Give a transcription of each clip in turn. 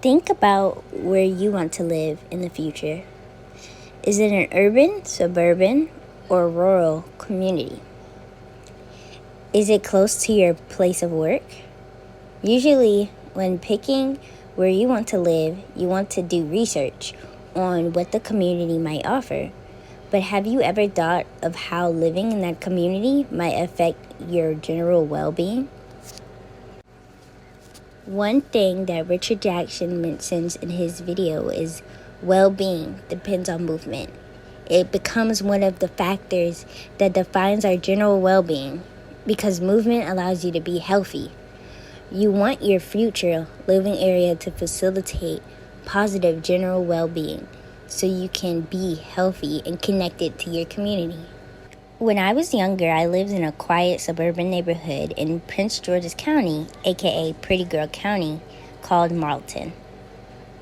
Think about where you want to live in the future. Is it an urban, suburban, or rural community? Is it close to your place of work? Usually, when picking where you want to live, you want to do research on what the community might offer. But have you ever thought of how living in that community might affect your general well-being? One thing that Richard Jackson mentions in his video is well-being depends on movement. It becomes one of the factors that defines our general well-being because movement allows you to be healthy. You want your future living area to facilitate positive general well-being so you can be healthy and connected to your community. When I was younger, I lived in a quiet suburban neighborhood in Prince George's County, aka Pretty Girl County, called Marlton.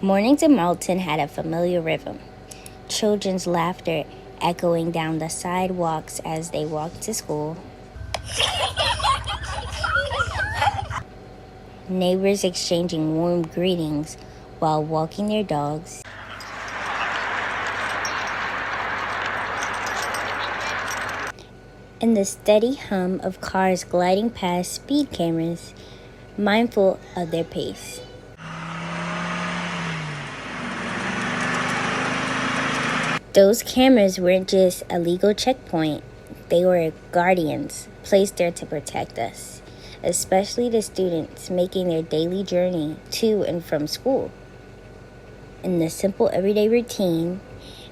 Mornings in Marlton had a familiar rhythm, children's laughter echoing down the sidewalks as they walked to school, neighbors exchanging warm greetings while walking their dogs, and the steady hum of cars gliding past speed cameras, mindful of their pace. Those cameras weren't just a legal checkpoint, they were guardians placed there to protect us, especially the students making their daily journey to and from school. In the simple everyday routine,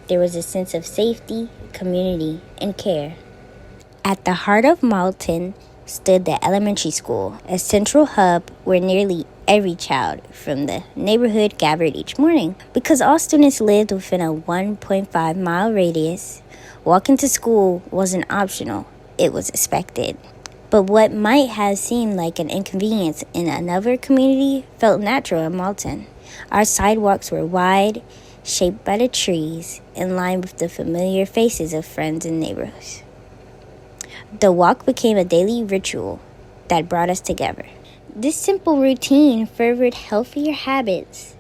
there was a sense of safety, community, and care. At the heart of Marlton stood the elementary school, a central hub where nearly every child from the neighborhood gathered each morning. Because all students lived within a 1.5-mile radius, walking to school wasn't optional, it was expected. But what might have seemed like an inconvenience in another community felt natural in Marlton. Our sidewalks were wide, shaped by the trees, in line with the familiar faces of friends and neighbors. The walk became a daily ritual that brought us together. This simple routine furthered healthier habits,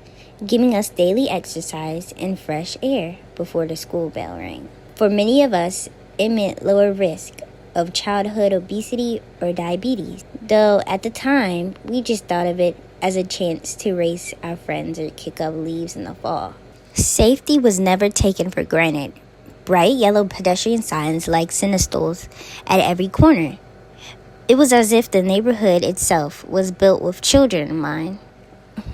giving us daily exercise and fresh air before the school bell rang. For many of us, it meant lower risk of childhood obesity or diabetes, though at the time, we just thought of it as a chance to race our friends or kick up leaves in the fall. Safety was never taken for granted. Bright yellow pedestrian signs like signals at every corner. It was as if the neighborhood itself was built with children in mind.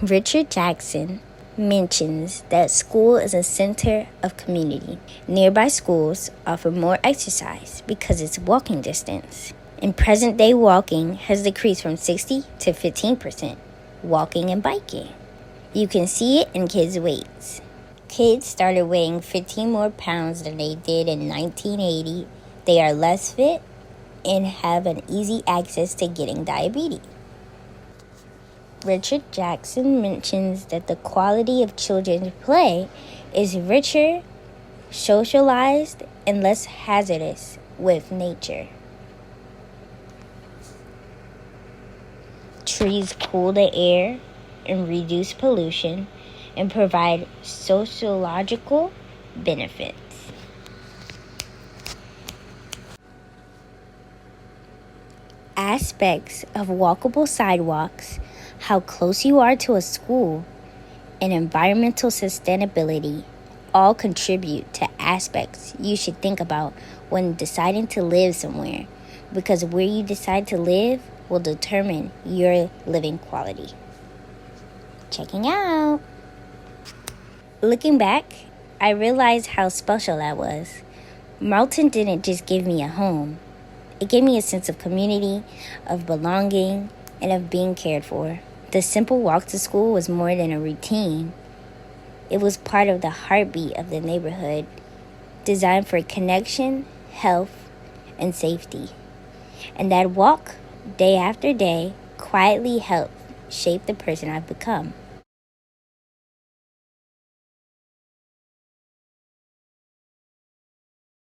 Richard Jackson mentions that school is a center of community. Nearby schools offer more exercise because it's walking distance. And present-day walking has decreased from 60 to 15%, walking and biking. You can see it in kids' weights. Kids started weighing 15 more pounds than they did in 1980. They are less fit and have an easy access to getting diabetes. Richard Jackson mentions that the quality of children's play is richer, socialized, and less hazardous with nature. Trees cool the air and reduce pollution and provide sociological benefits. Aspects of walkable sidewalks, how close you are to a school, and environmental sustainability all contribute to aspects you should think about when deciding to live somewhere, because where you decide to live will determine your living quality. Checking out. Looking back, I realized how special that was. Marlton didn't just give me a home. It gave me a sense of community, of belonging, and of being cared for. The simple walk to school was more than a routine. It was part of the heartbeat of the neighborhood, designed for connection, health, and safety. And that walk, day after day, quietly helped shape the person I've become.